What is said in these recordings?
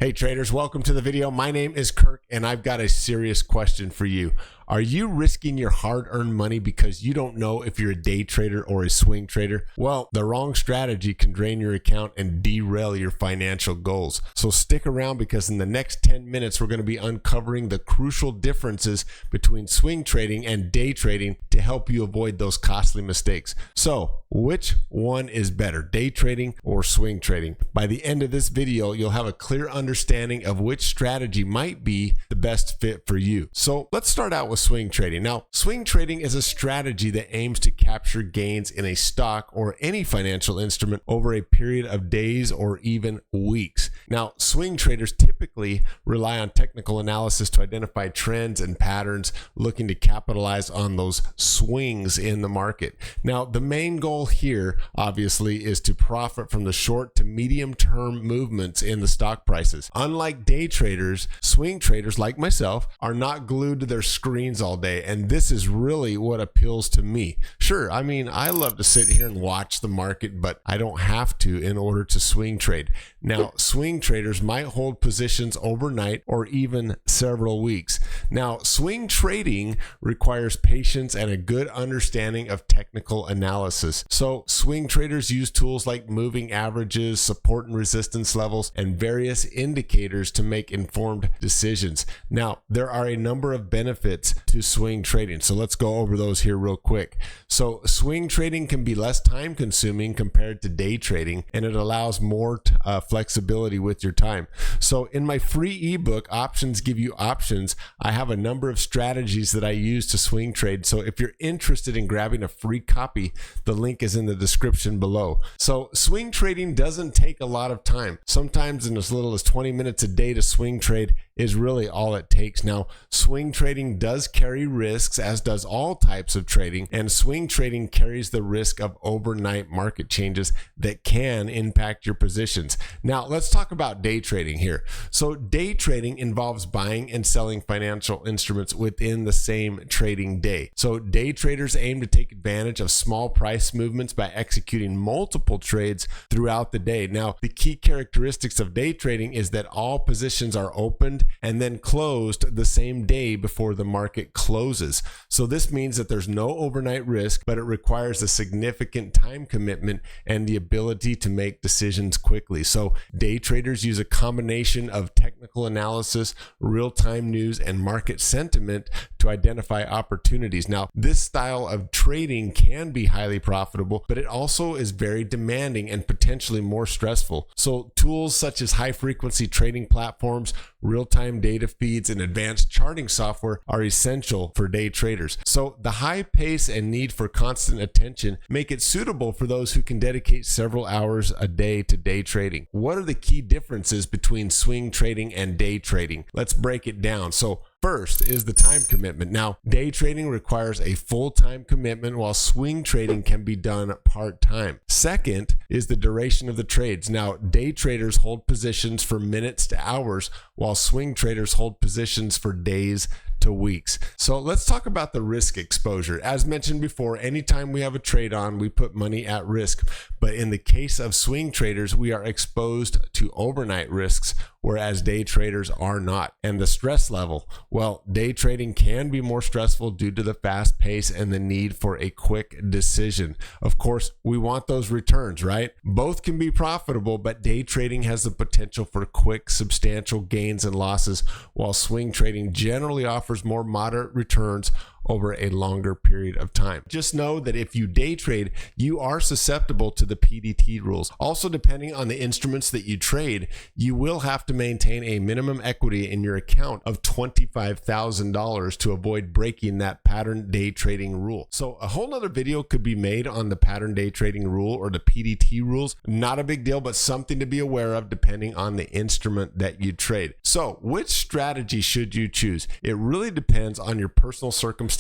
Hey traders, welcome to the video. My name is Kirk and I've got a serious question for you. Are you risking your hard-earned money because you don't know if you're a day trader or a swing trader? Well, the wrong strategy can drain your account and derail your financial goals. So stick around because in the next 10 minutes, we're going to be uncovering the crucial differences between swing trading and day trading to help you avoid those costly mistakes. So which one is better, day trading or swing trading? By the end of this video, you'll have a clear understanding of which strategy might be the best fit for you. So let's start out with swing trading. Now, swing trading is a strategy that aims to capture gains in a stock or any financial instrument over a period of days or even weeks. Now, swing traders typically rely on technical analysis to identify trends and patterns, looking to capitalize on those swings in the market. Now, the main goal here, obviously, is to profit from the short to medium term movements in the stock prices. Unlike day traders, swing traders like myself are not glued to their screens all day, and this is really what appeals to me. Sure, I mean, I love to sit here and watch the market, but I don't have to in order to swing trade. Now, swing traders might hold positions overnight or even several weeks. Now, swing trading requires patience and a good understanding of technical analysis. So, swing traders use tools like moving averages, support and resistance levels, and various indicators to make informed decisions. Now, there are a number of benefits to swing trading, so let's go over those here real quick. So, swing trading can be less time consuming compared to day trading, and it allows more flexibility with your time. So in my free ebook, Options Give You Options, I have a number of strategies that I use to swing trade. So if you're interested in grabbing a free copy, the link is in the description below. So swing trading doesn't take a lot of time. Sometimes in as little as 20 minutes a day to swing trade is really all it takes. Now, swing trading does carry risks, as does all types of trading, and swing trading carries the risk of overnight market changes that can impact your positions. Now, let's talk about day trading here. So day trading involves buying and selling financial instruments within the same trading day. So day traders aim to take advantage of small price movements by executing multiple trades throughout the day. Now, the key characteristics of day trading is that all positions are opened and then closed the same day before the market closes. So this means that there's no overnight risk, but it requires a significant time commitment and the ability to make decisions quickly. So day traders use a combination of technical analysis, real-time news, and market sentiment to identify opportunities. Now, this style of trading can be highly profitable, but it also is very demanding and potentially more stressful. So tools such as high-frequency trading platforms, real-time data feeds, and advanced charting software are essential for day traders. So the high pace and need for constant attention make it suitable for those who can dedicate several hours a day to day trading. What are the key differences between swing trading and day trading? Let's break it down. So first is the time commitment. Now, day trading requires a full-time commitment while swing trading can be done part-time. Second is the duration of the trades. Now, day traders hold positions for minutes to hours while swing traders hold positions for days to weeks. So let's talk about the risk exposure. As mentioned before, anytime we have a trade on, we put money at risk. But in the case of swing traders, we are exposed to overnight risks, whereas day traders are not. And the stress level, well, day trading can be more stressful due to the fast pace and the need for a quick decision. Of course, we want those returns, right? Both can be profitable, but day trading has the potential for quick, substantial gains and losses, while swing trading generally offers more moderate returns over a longer period of time. Just know that if you day trade, you are susceptible to the PDT rules. Also, depending on the instruments that you trade, you will have to maintain a minimum equity in your account of $25,000 to avoid breaking that pattern day trading rule. So a whole nother video could be made on the pattern day trading rule or the PDT rules. Not a big deal, but something to be aware of depending on the instrument that you trade. So which strategy should you choose? It really depends on your personal circumstances,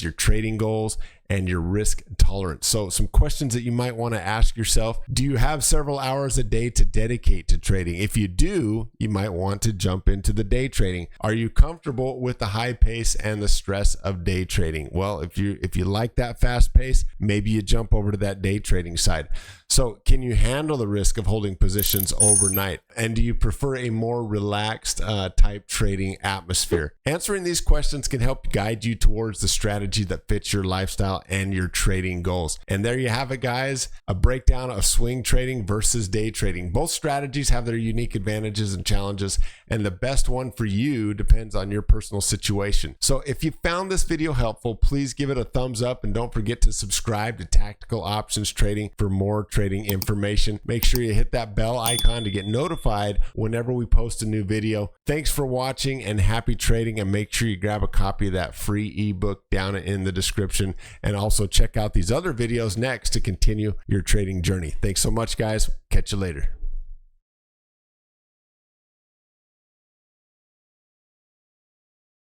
your trading goals, and your risk tolerance. So some questions that you might want to ask yourself: do you have several hours a day to dedicate to trading? If you do, you might want to jump into the day trading. Are you comfortable with the high pace and the stress of day trading? Well, if you like that fast pace, maybe you jump over to that day trading side. So can you handle the risk of holding positions overnight? And do you prefer a more relaxed type trading atmosphere? Answering these questions can help guide you towards the strategy that fits your lifestyle and your trading goals. And there you have it, guys, a breakdown of swing trading versus day trading. Both strategies have their unique advantages and challenges, and the best one for you depends on your personal situation. So if you found this video helpful, please give it a thumbs up, and don't forget to subscribe to Tactical Options Trading for more trading information. Make sure you hit that bell icon to get notified whenever we post a new video. Thanks for watching and happy trading, and make sure you grab a copy of that free ebook down in the description, and also check out these other videos next to continue your trading journey. Thanks so much, guys. Catch you later.